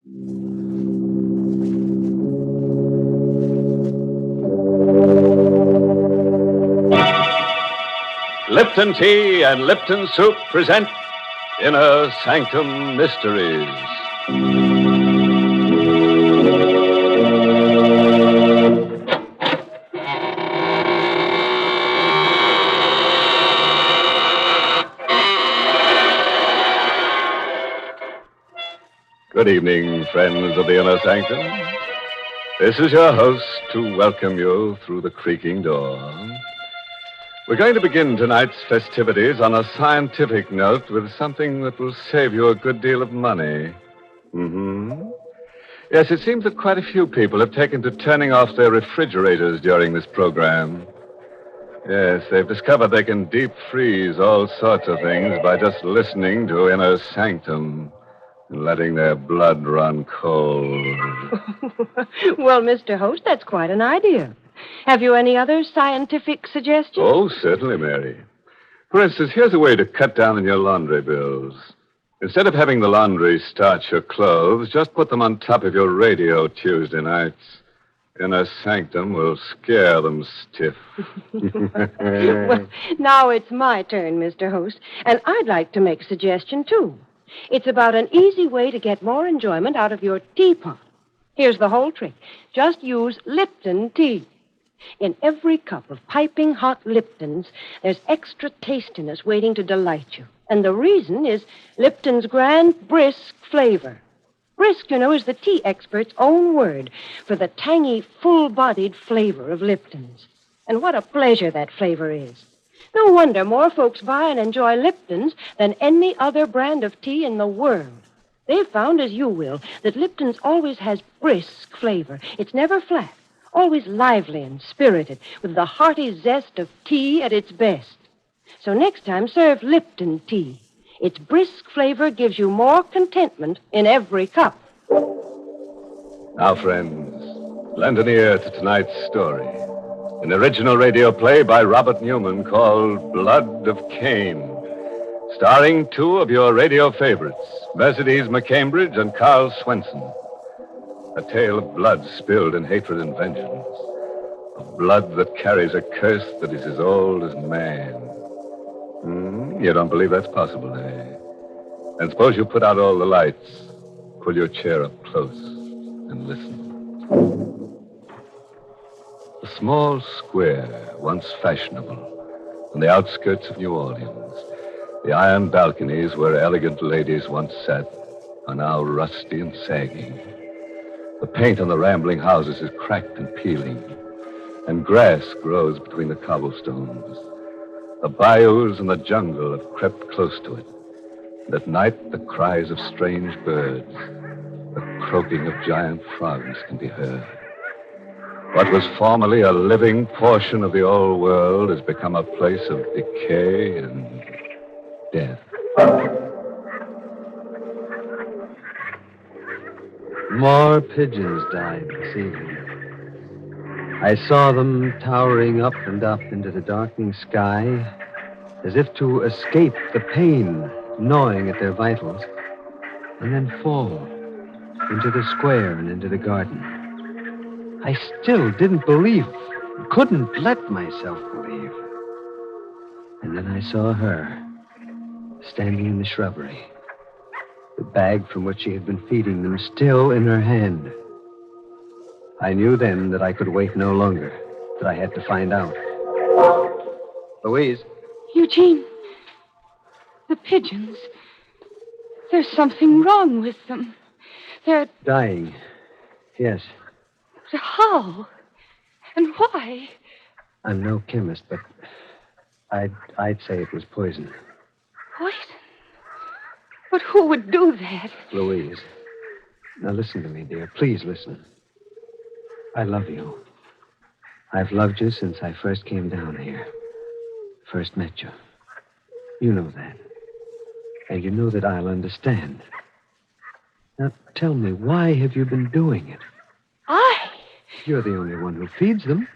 Lipton Tea and Lipton Soup present Inner Sanctum Mysteries. Good evening, friends of the Inner Sanctum. This is your host to welcome you through the creaking door. We're going to begin tonight's festivities on a scientific note with something that will save you a good deal of money. Yes, it seems that quite a few people have taken to turning off their refrigerators during this program. Yes, they've discovered they can deep freeze all sorts of things by just listening to Inner Sanctum and letting their blood run cold. Well, Mr. Host, that's quite an idea. Have you any other scientific suggestions? Oh, certainly, Mary. For instance, here's a way to cut down on your laundry bills. Instead of having the laundry starch your clothes, just put them on top of your radio Tuesday nights. Inner Sanctum will scare them stiff. Well, now it's my turn, Mr. Host, and I'd like to make a suggestion, too. It's about an easy way to get more enjoyment out of your teapot. Here's the whole trick. Just use Lipton tea. In every cup of piping hot Liptons, there's extra tastiness waiting to delight you. And the reason is Lipton's grand brisk flavor. Brisk, you know, is the tea expert's own word for the tangy, full-bodied flavor of Lipton's. And what a pleasure that flavor is. No wonder more folks buy and enjoy Lipton's than any other brand of tea in the world. They've found, as you will, that Lipton's always has brisk flavor. It's never flat. Always lively and spirited, with the hearty zest of tea at its best. So next time, serve Lipton tea. Its brisk flavor gives you more contentment in every cup. Now, friends, lend an ear to tonight's story. An original radio play by Robert Newman called Blood of Cain, starring two of your radio favorites, Mercedes McCambridge and Carl Swenson. A tale of blood spilled in hatred and vengeance. Of blood that carries a curse that is as old as man. You don't believe that's possible, eh? And suppose you put out all the lights, pull your chair up close, and listen. A small square, once fashionable, on the outskirts of New Orleans. The iron balconies where elegant ladies once sat are now rusty and sagging. The paint on the rambling houses is cracked and peeling, and grass grows between the cobblestones. The bayous and the jungle have crept close to it, and at night the cries of strange birds, the croaking of giant frogs can be heard. What was formerly a living portion of the old world has become a place of decay and death. More pigeons died this evening. I saw them towering up and up into the darkening sky, as if to escape the pain gnawing at their vitals, and then fall into the square and into the garden. I still didn't believe, couldn't let myself believe. And then I saw her, standing in the shrubbery, the bag from which she had been feeding them still in her hand. I knew then that I could wait no longer, that I had to find out. Louise. Eugene, the pigeons. There's something wrong with them. They're Dying. Yes. how? And why? I'm no chemist, but I'd say it was poison. Poison? But who would do that? Louise. Now listen to me, dear. Please listen. I love you. I've loved you since I first came down here. First met you. You know that. And you know that I'll understand. Now tell me, why have you been doing it? I? You're the only one who feeds them.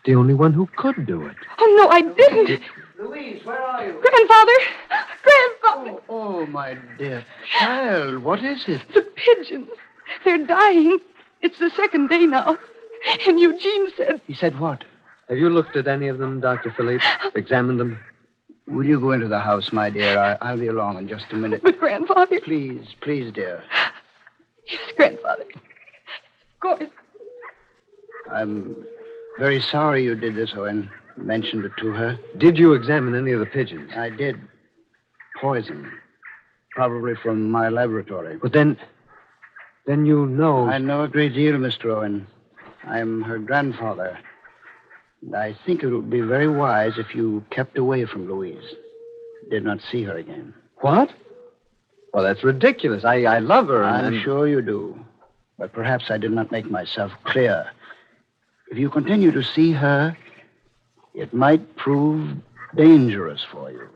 The only one who could do it. Oh, no, I didn't. Louise, where are you? Grandfather! Grandfather! Oh, my dear child, what is it? The pigeons. They're dying. It's the second day now. And Eugene said... He said what? Have you looked at any of them, Dr. Philippe? Examined them? Will you go into the house, my dear? I'll be along in just a minute. But, Grandfather... Please, dear. Yes, Grandfather. Of course. I'm very sorry you did this, Owen. Mentioned it to her. Did you examine any of the pigeons? I did. Poison. Probably from my laboratory. But then you know... I know a great deal, Mr. Owen. I'm her grandfather. And I think it would be very wise if you kept away from Louise. Did not see her again. What? Well, that's ridiculous. I love her. I'm sure you do. But perhaps I did not make myself clear. If you continue to see her, it might prove dangerous for you.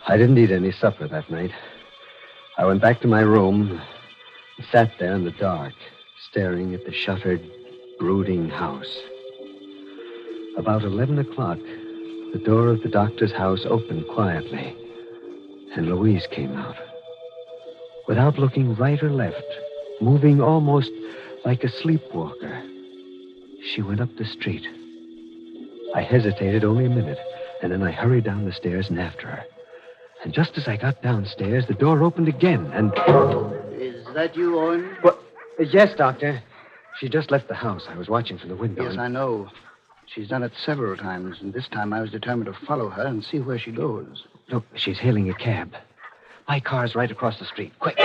I didn't eat any supper that night. I went back to my room and sat there in the dark, staring at the shuttered, brooding house. About 11 o'clock, the door of the doctor's house opened quietly, and Louise came out. Without looking right or left, moving almost like a sleepwalker, she went up the street. I hesitated only a minute, and then I hurried down the stairs and after her. And just as I got downstairs, the door opened again, and... Is that you, Owen? What? Yes, Doctor. She just left the house. I was watching from the window. Yes, I know. She's done it several times, and this time I was determined to follow her and see where she goes. Look, she's hailing a cab. My car's right across the street. Quick.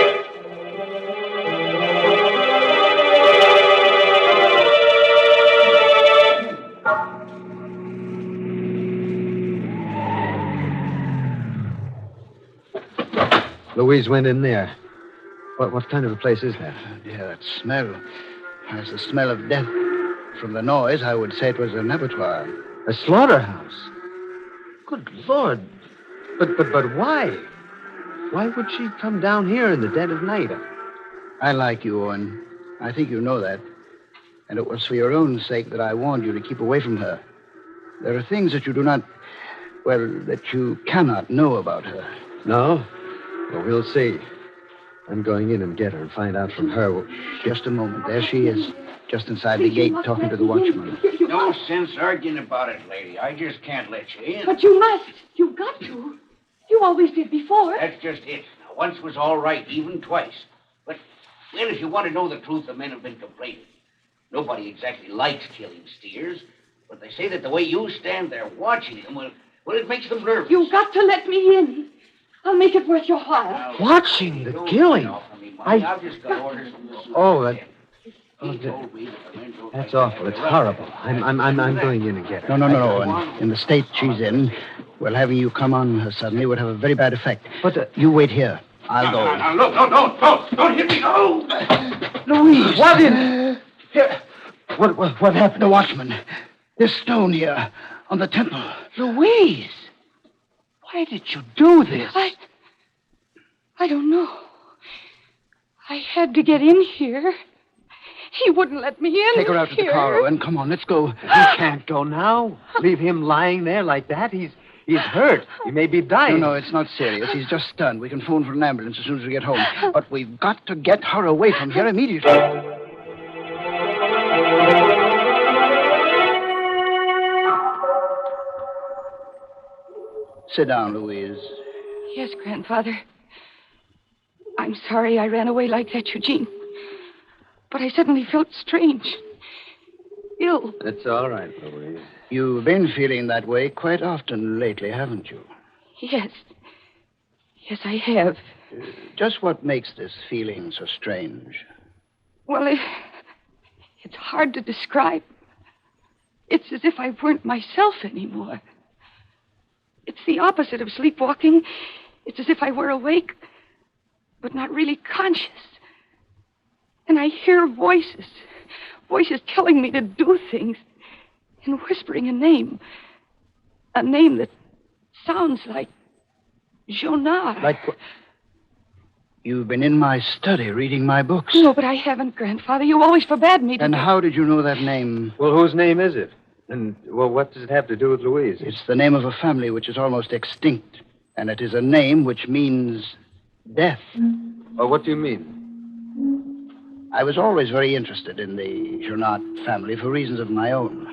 Louise went in there. What kind of a place is that? Yeah, that smell. There's the smell of death. From the noise, I would say it was an abattoir. A slaughterhouse? Good Lord. But why? Why would she come down here in the dead of night? I like you, Owen. I think you know that. And it was for your own sake that I warned you to keep away from her. There are things that you do not... Well, that you cannot know about her. No? Well, we'll see. I'm going in and get her and find out from her. Just a moment. There she is, just inside the gate, talking to the watchman. No sense arguing about it, lady. I just can't let you in. But you must. You've got to. You always did before. That's just it. Now, once was all right, even twice. But, well, if you want to know the truth, the men have been complaining. Nobody exactly likes killing steers, but they say that the way you stand there watching them, well, it makes them nervous. You've got to let me in. I'll make it worth your while. Now, Watching the killing? I've just got orders from the That's awful. It's horrible. I'm going in and get her. No. In the state she's in, well, having you come on her suddenly would have a very bad effect. But you wait here. I'll go. No, don't hit me. No. Louise. What in... Here. What happened? The watchman. This stone here on the temple. Louise! Why did you do this? I don't know. I had to get in here. He wouldn't let me in. Take her out to the car, Owen. Come on, let's go. He can't go now. Leave him lying there like that. He's hurt. He may be dying. No, it's not serious. He's just stunned. We can phone for an ambulance as soon as we get home. But we've got to get her away from here immediately. Sit down, Louise. Yes, Grandfather. I'm sorry I ran away like that, Eugene. But I suddenly felt strange. Ill. It's all right, Louise. You've been feeling that way quite often lately, haven't you? Yes. Yes, I have. Just what makes this feeling so strange? Well, it's hard to describe. It's as if I weren't myself anymore. It's the opposite of sleepwalking. It's as if I were awake, but not really conscious. And I hear voices telling me to do things, and whispering a name that sounds like Jonah. Like what? You've been in my study reading my books. No, but I haven't, Grandfather. You always forbade me to. And how did you know that name? Well, whose name is it? And, well, what does it have to do with Louise? It's the name of a family which is almost extinct. And it is a name which means death. Oh, what do you mean? I was always very interested in the Journat family for reasons of my own.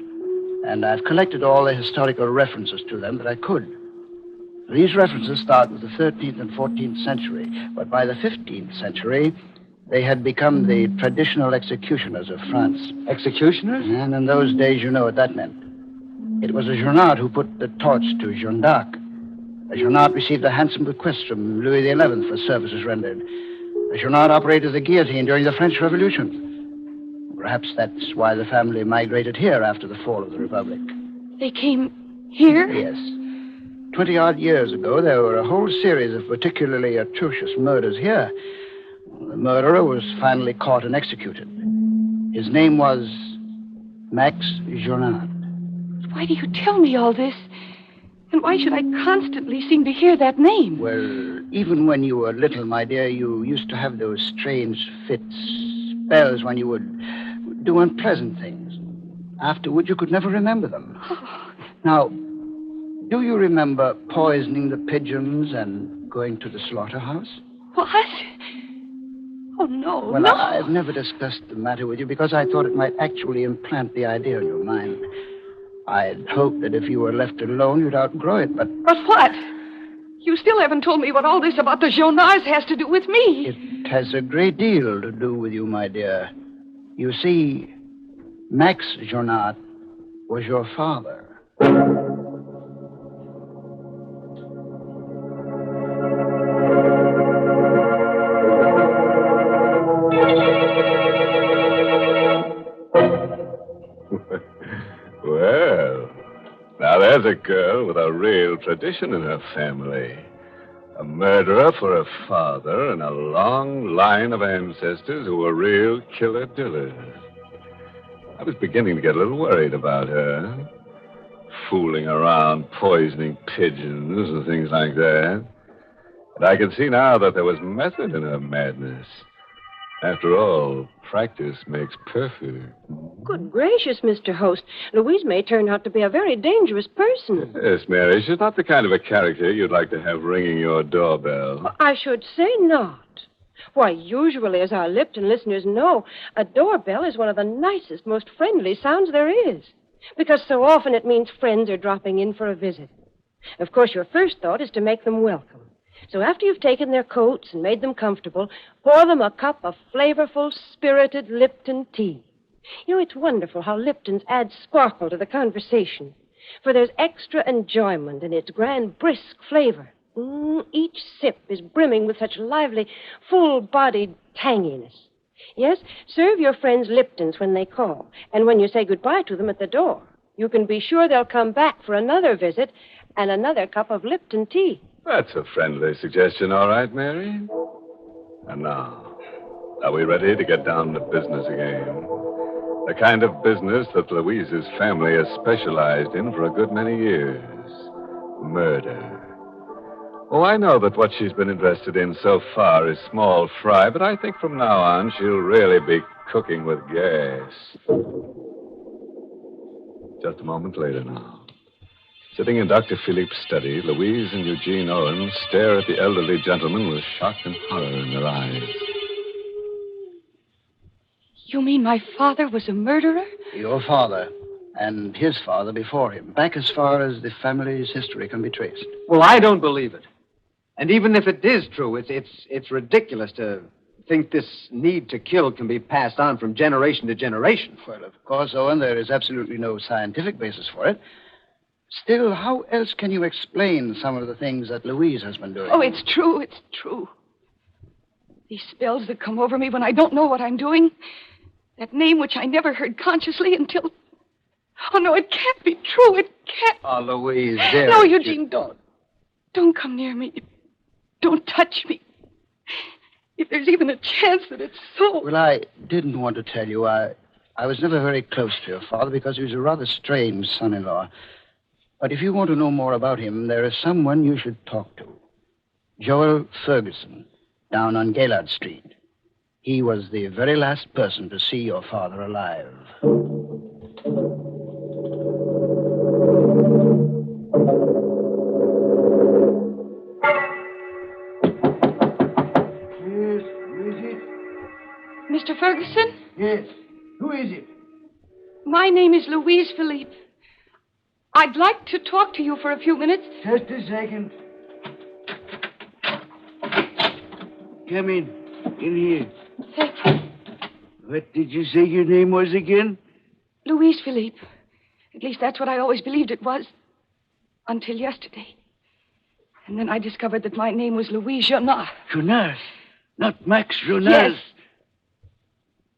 And I've collected all the historical references to them that I could. These references start with the 13th and 14th century, but by the 15th century, they had become the traditional executioners of France. Executioners? And in those days, you know what that meant. It was a Journat who put the torch to Jeanne d'Arc. A Journat received a handsome bequest from Louis XI for services rendered. A Journat operated the guillotine during the French Revolution. Perhaps that's why the family migrated here after the fall of the Republic. They came here? Yes. 20-odd years ago, there were a whole series of particularly atrocious murders here. The murderer was finally caught and executed. His name was Max Journat. Why do you tell me all this? And why should I constantly seem to hear that name? Well, even when you were little, my dear, you used to have those strange fits, spells when you would do unpleasant things. Afterward, you could never remember them. Now, do you remember poisoning the pigeons and going to the slaughterhouse? What? Oh, no, Well, no. I've never discussed the matter with you because I thought it might actually implant the idea in your mind. I'd hoped that if you were left alone, you'd outgrow it, but... But what? You still haven't told me what all this about the Journats has to do with me. It has a great deal to do with you, my dear. You see, Max Journat was your father. Well, now there's a girl with a real tradition in her family. A murderer for a father and a long line of ancestors who were real killer-dillers. I was beginning to get a little worried about her. Fooling around, poisoning pigeons and things like that. But I could see now that there was method in her madness. After all, practice makes perfect. Good gracious, Mr. Host. Louise may turn out to be a very dangerous person. Yes, Mary, she's not the kind of a character you'd like to have ringing your doorbell. I should say not. Why, usually, as our Lipton listeners know, a doorbell is one of the nicest, most friendly sounds there is. Because so often it means friends are dropping in for a visit. Of course, your first thought is to make them welcome. So after you've taken their coats and made them comfortable, pour them a cup of flavorful, spirited Lipton tea. You know, it's wonderful how Lipton's add sparkle to the conversation. For there's extra enjoyment in its grand, brisk flavor. Each sip is brimming with such lively, full-bodied tanginess. Yes, serve your friends Liptons when they call. And when you say goodbye to them at the door, you can be sure they'll come back for another visit and another cup of Lipton tea. That's a friendly suggestion, all right, Mary. And now, are we ready to get down to business again? The kind of business that Louise's family has specialized in for a good many years. Murder. Oh, I know that what she's been interested in so far is small fry, but I think from now on she'll really be cooking with gas. Just a moment later now. Sitting in Dr. Philippe's study, Louise and Eugene Owen stare at the elderly gentleman with shock and horror in their eyes. You mean my father was a murderer? Your father and his father before him, back as far as the family's history can be traced. Well, I don't believe it. And even if it is true, it's ridiculous to think this need to kill can be passed on from generation to generation. Well, of course, Owen, there is absolutely no scientific basis for it. Still, how else can you explain some of the things that Louise has been doing? Oh, it's true. It's true. These spells that come over me when I don't know what I'm doing. That name which I never heard consciously until... Oh, no, it can't be true. It can't. Oh, Louise, dear. No, Eugene, don't. Don't come near me. Don't touch me. If there's even a chance that it's so... Well, I didn't want to tell you. I was never very close to your father because he was a rather strange son-in-law. But if you want to know more about him, there is someone you should talk to. Joel Ferguson, down on Gaylord Street. He was the very last person to see your father alive. Mr. Ferguson? Yes. Who is it? My name is Louise Philippe. I'd like to talk to you for a few minutes. Just a second. Come in. In here. Thank you. What did you say your name was again? Louise Philippe. At least that's what I always believed it was. Until yesterday. And then I discovered that my name was Louise Jonard. Jonard? Not Max Jonard? Yes.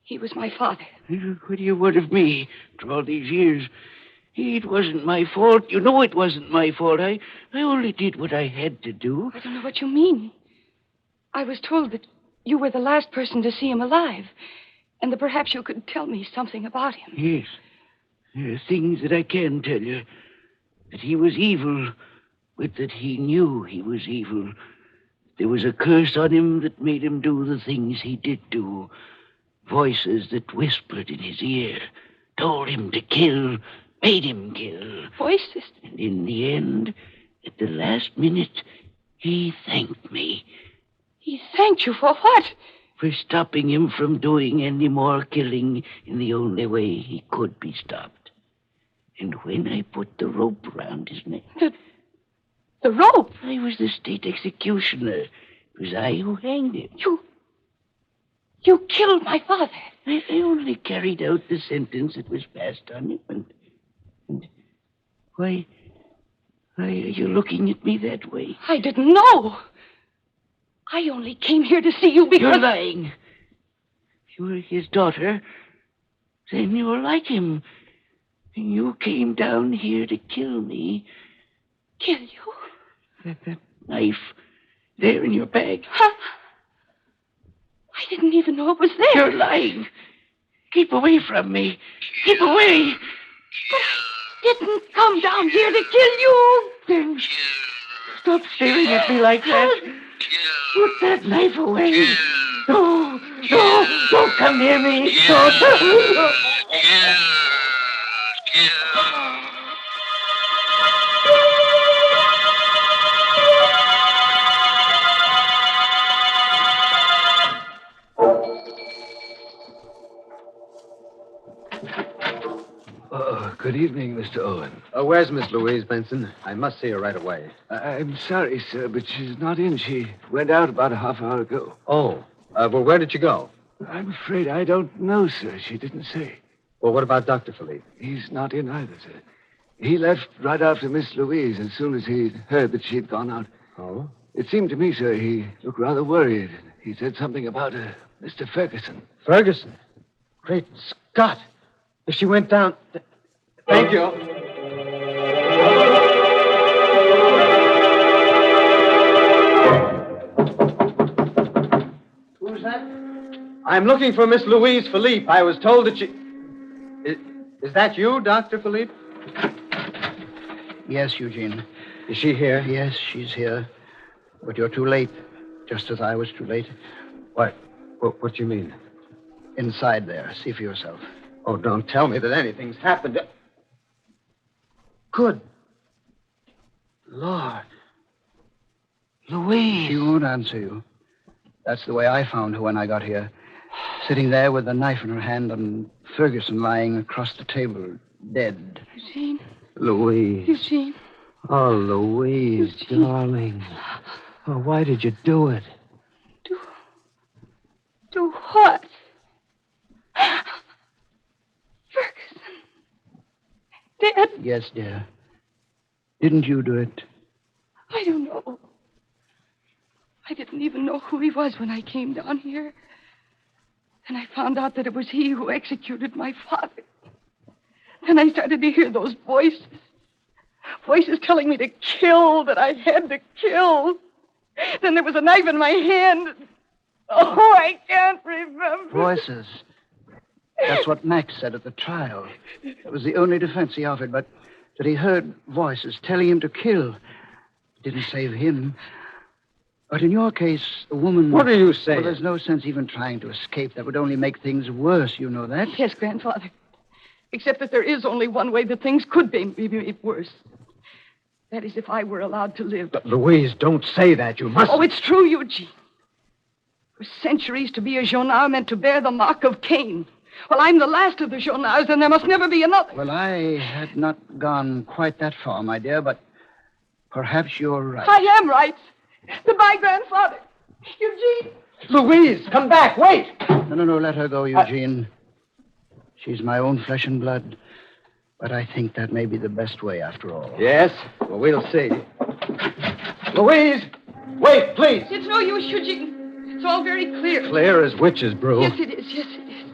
He was my father. What do you want of me after all these years? It wasn't my fault. You know it wasn't my fault. I only did what I had to do. I don't know what you mean. I was told that you were the last person to see him alive, and that perhaps you could tell me something about him. Yes. There are things that I can tell you. That he was evil, but that he knew he was evil. There was a curse on him that made him do the things he did do. Voices that whispered in his ear, told him to kill, made him kill. Voices? And in the end, at the last minute, he thanked me. He thanked you for what? For stopping him from doing any more killing in the only way he could be stopped. And when I put the rope around his neck... The rope? I was the state executioner. It was I who hanged him. You killed my father. I only carried out the sentence that was passed on him. And why are you looking at me that way? I didn't know. I only came here to see you because... You're lying. If you were his daughter, then you were like him. And you came down here to kill me. Kill you? That knife there in your bag. Huh? I didn't even know it was there. You're lying. Keep away from me. Keep away. But I didn't come down here to kill you. Then stop staring at me like that. Put that knife away. No, don't come near me. Don't. Good evening, Mr. Owen. Where's Miss Louise Benson? I must see her right away. I'm sorry, sir, but she's not in. She went out about a half hour ago. Oh. Well, where did she go? I'm afraid I don't know, sir. She didn't say. Well, what about Dr. Philippe? He's not in either, sir. He left right after Miss Louise as soon as he heard that she'd gone out. Oh? It seemed to me, sir, he looked rather worried. He said something about Mr. Ferguson. Ferguson? Great Scott. If she went down... Thank you. Who's that? I'm looking for Miss Louise Philippe. I was told that she... Is that you, Dr. Philippe? Yes, Eugene. Is she here? Yes, she's here. But you're too late, just as I was too late. What do you mean? Inside there. See for yourself. Oh, don't tell me that anything's happened. Good Lord. Louise. She won't answer you. That's the way I found her when I got here. Sitting there with a knife in her hand and Ferguson lying across the table, dead. Eugene. Louise. Eugene. Oh, Louise, Eugene. darling. Oh, why did you do it? Do what? Ferguson. Dead? Yes, dear. Didn't you do it? I don't know. I didn't even know who he was when I came down here. And I found out that it was he who executed my father. Then I started to hear those voices. Voices telling me to kill, that I had to kill. Then there was a knife in my hand. Oh, I can't remember. Voices. That's what Max said at the trial. That was the only defense he offered, but that he heard voices telling him to kill. It didn't save him. But in your case, a woman... What are you saying? Well, there's no sense even trying to escape. That would only make things worse, you know that? Yes, Grandfather. Except that there is only one way that things could be made worse. That is if I were allowed to live. But Louise, don't say that. You must... Oh, it's true, Eugene. For centuries, to be a Jonard meant to bear the mark of Cain. Well, I'm the last of the Jonards, and there must never be another. Well, I had not gone quite that far, my dear, but perhaps you're right. I am right. Goodbye, Grandfather. Eugene. Louise, come back. Wait. No, let her go, Eugene. She's my own flesh and blood. But I think that may be the best way after all. Yes? Well, we'll see. Louise! Wait, please! It's no use, Eugene. It's all very clear. Clear as witch's brew. Yes, it is. Yes, it is.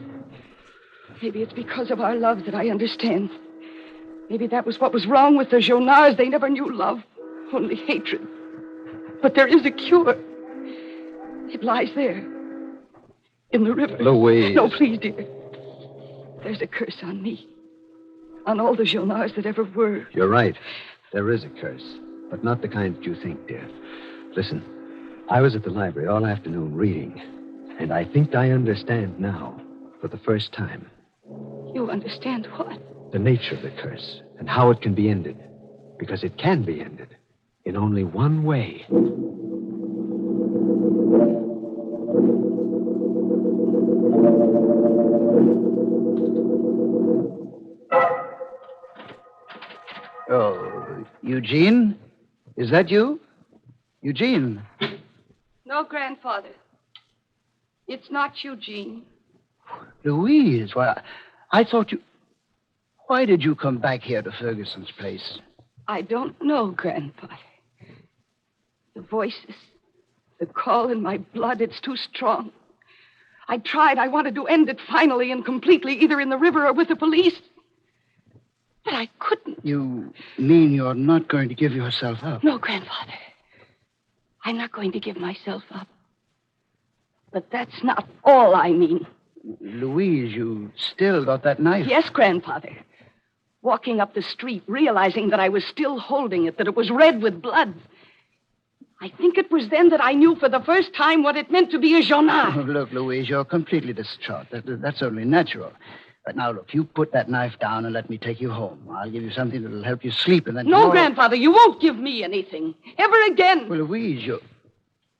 Maybe it's because of our love that I understand. Maybe that was what was wrong with the Jonards. They never knew love, only hatred. But there is a cure. It lies there, in the river. Louise. No, please, dear. There's a curse on me, on all the Jonards that ever were. You're right. There is a curse, but not the kind that you think, dear. Listen, I was at the library all afternoon reading, and I think I understand now, for the first time. You understand what? The nature of the curse and how it can be ended. Because it can be ended in only one way. Oh, Eugene? Is that you? Eugene? No, Grandfather. It's not Eugene. Louise, why, I thought you... Why did you come back here to Ferguson's place? I don't know, Grandfather. The voices, the call in my blood, it's too strong. I tried. I wanted to end it finally and completely, either in the river or with the police. But I couldn't. You mean you're not going to give yourself up? No, Grandfather. I'm not going to give myself up. But that's not all I mean. Louise, you still got that knife? Yes, Grandfather. Walking up the street, realizing that I was still holding it, that it was red with blood. I think it was then that I knew for the first time what it meant to be a Jonard. Oh, look, Louise, you're completely distraught. That's only natural. But now, look, you put that knife down and let me take you home. I'll give you something that'll help you sleep, and then No, tomorrow... Grandfather, you won't give me anything. Ever again. Well, Louise,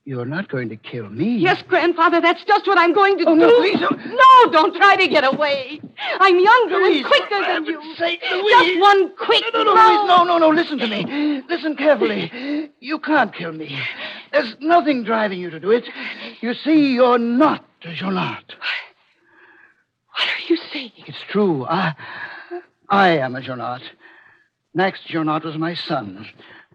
you're not going to kill me. Yes, Grandfather, that's just what I'm going to do. No, please don't. No, don't try to get away. I'm younger Louise, and quicker for than you. heaven's sake, Louise. Just one quick No, Louise, no, listen to me. Listen carefully. You can't kill me. There's nothing driving you to do it. You see, you're not a Jonard. What are you saying? It's true. I am a Jonard. Max Jonard was my son.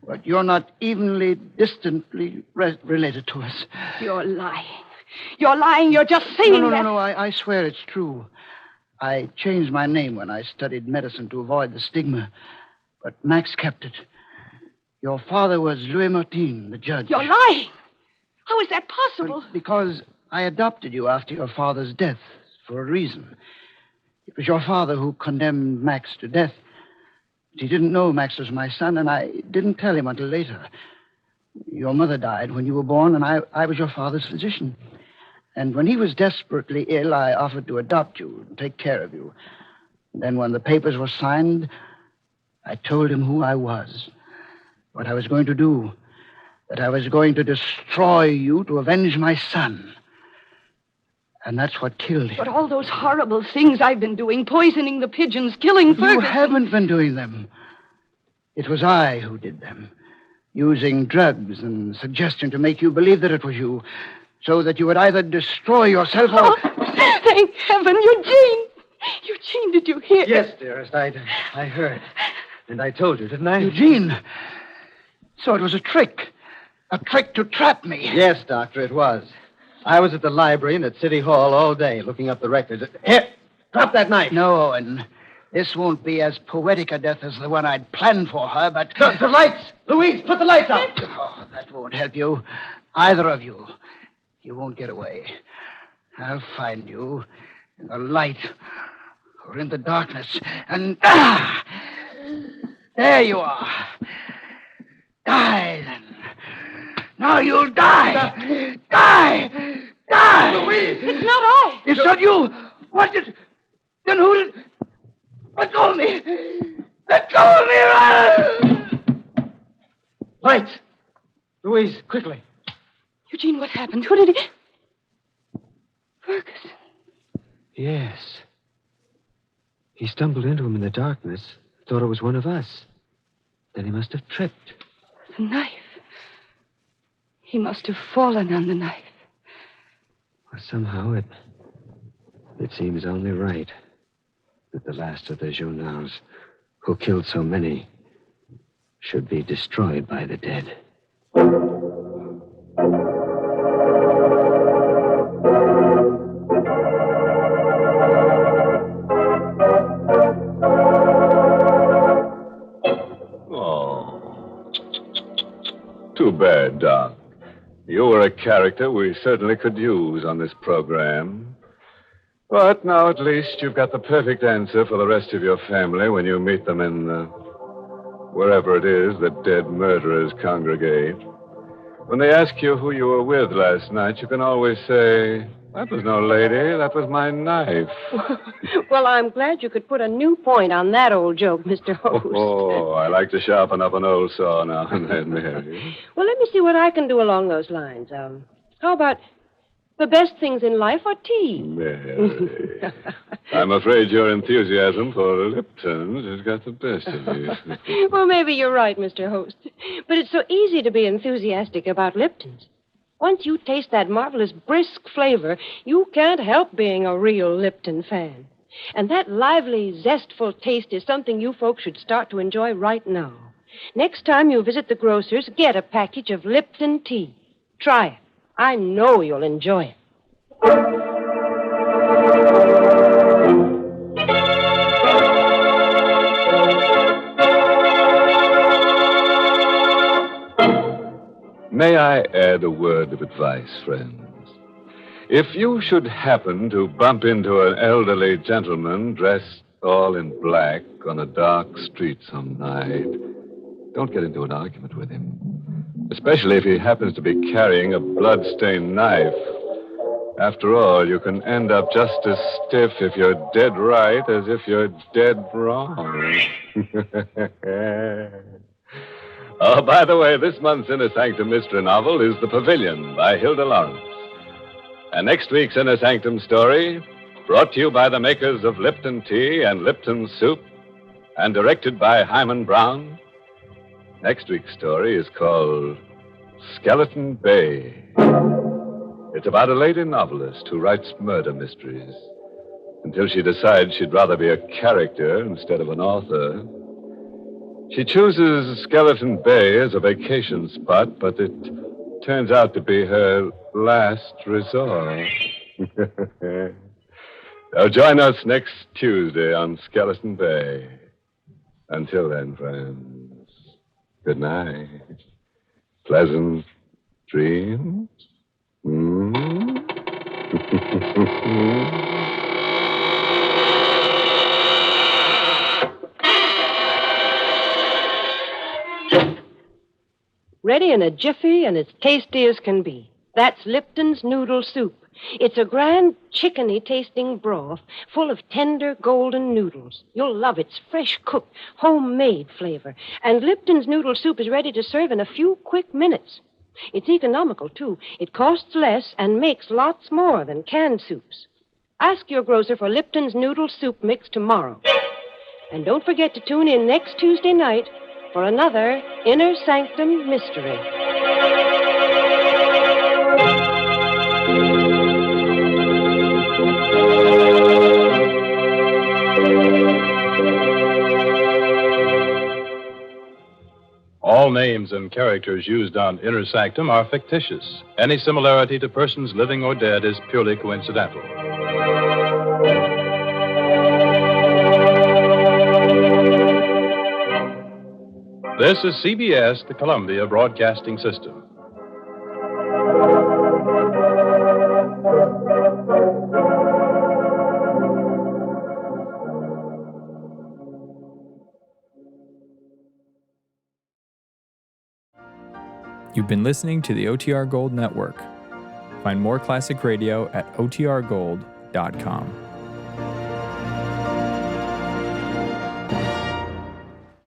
But you're not evenly, distantly related to us. You're lying. You're lying. You're just saying that. No. I swear it's true. I changed my name when I studied medicine to avoid the stigma. But Max kept it. Your father was Louis Martin, the judge. You're lying. How is that possible? Well, because I adopted you after your father's death, for a reason. It was your father who condemned Max to death. He didn't know Max was my son, and I didn't tell him until later. Your mother died when you were born, and I was your father's physician. And when he was desperately ill, I offered to adopt you and take care of you. And then when the papers were signed, I told him who I was, what I was going to do, that I was going to destroy you to avenge my son. And that's what killed him. But all those horrible things I've been doing, poisoning the pigeons, killing Ferguson... You haven't been doing them. It was I who did them. Using drugs and suggestion to make you believe that it was you, so that you would either destroy yourself or... Oh, thank heaven, Eugene! Eugene, did you hear? Yes, dearest, I heard. And I told you, didn't I? Eugene! So it was a trick. A trick to trap me. Yes, Doctor, it was. I was at the library and at City Hall all day looking up the records. Here, drop that knife. No, Owen. This won't be as poetic a death as the one I'd planned for her, but... The lights! Louise, put the lights out! Oh, that won't help you. Either of you. You won't get away. I'll find you in the light or in the darkness. And... there you are. Die, then. Now you'll die. Die! Louise! It's not I. It's not you. What did... Then who did... Let go of me. Let go of me. Lights! Louise, quickly. Eugene, what happened? Who did he... Ferguson. Yes. He stumbled into him in the darkness, thought it was one of us. Then he must have tripped. The knife. He must have fallen on the knife. Well, somehow it seems only right that the last of the Journals, who killed so many, should be destroyed by the dead. Oh. Too bad, Doc. You were a character we certainly could use on this program. But now at least you've got the perfect answer for the rest of your family when you meet them in wherever it is that dead murderers congregate. When they ask you who you were with last night, you can always say, "That was no lady, that was my knife." Well, I'm glad you could put a new point on that old joke, Mr. Host. Oh, I like to sharpen up an old saw now and then, Mary. Well, let me see what I can do along those lines. How about the best things in life are tea? Mary. I'm afraid your enthusiasm for Lipton's has got the best of you. Well, maybe you're right, Mr. Host. But it's so easy to be enthusiastic about Lipton's. Once you taste that marvelous brisk flavor, you can't help being a real Lipton fan. And that lively, zestful taste is something you folks should start to enjoy right now. Next time you visit the grocer's, get a package of Lipton tea. Try it. I know you'll enjoy it. May I add a word of advice, friends? If you should happen to bump into an elderly gentleman dressed all in black on a dark street some night, don't get into an argument with him, especially if he happens to be carrying a blood-stained knife. After all, you can end up just as stiff if you're dead right as if you're dead wrong. Oh, by the way, this month's Inner Sanctum Mystery novel is The Pavilion by Hilda Lawrence. And next week's Inner Sanctum story, brought to you by the makers of Lipton Tea and Lipton Soup, and directed by Hyman Brown. Next week's story is called Skeleton Bay. It's about a lady novelist who writes murder mysteries until she decides she'd rather be a character instead of an author. She chooses Skeleton Bay as a vacation spot, but it turns out to be her last resort. Now join us next Tuesday on Skeleton Bay. Until then, friends, good night. Pleasant dreams. Ready in a jiffy and as tasty as can be. That's Lipton's Noodle Soup. It's a grand chickeny-tasting broth full of tender golden noodles. You'll love its fresh-cooked, homemade flavor. And Lipton's Noodle Soup is ready to serve in a few quick minutes. It's economical, too. It costs less and makes lots more than canned soups. Ask your grocer for Lipton's Noodle Soup Mix tomorrow. And don't forget to tune in next Tuesday night for another Inner Sanctum Mystery. All names and characters used on Inner Sanctum are fictitious. Any similarity to persons living or dead is purely coincidental. This is CBS, the Columbia Broadcasting System. You've been listening to the OTR Gold Network. Find more classic radio at otrgold.com.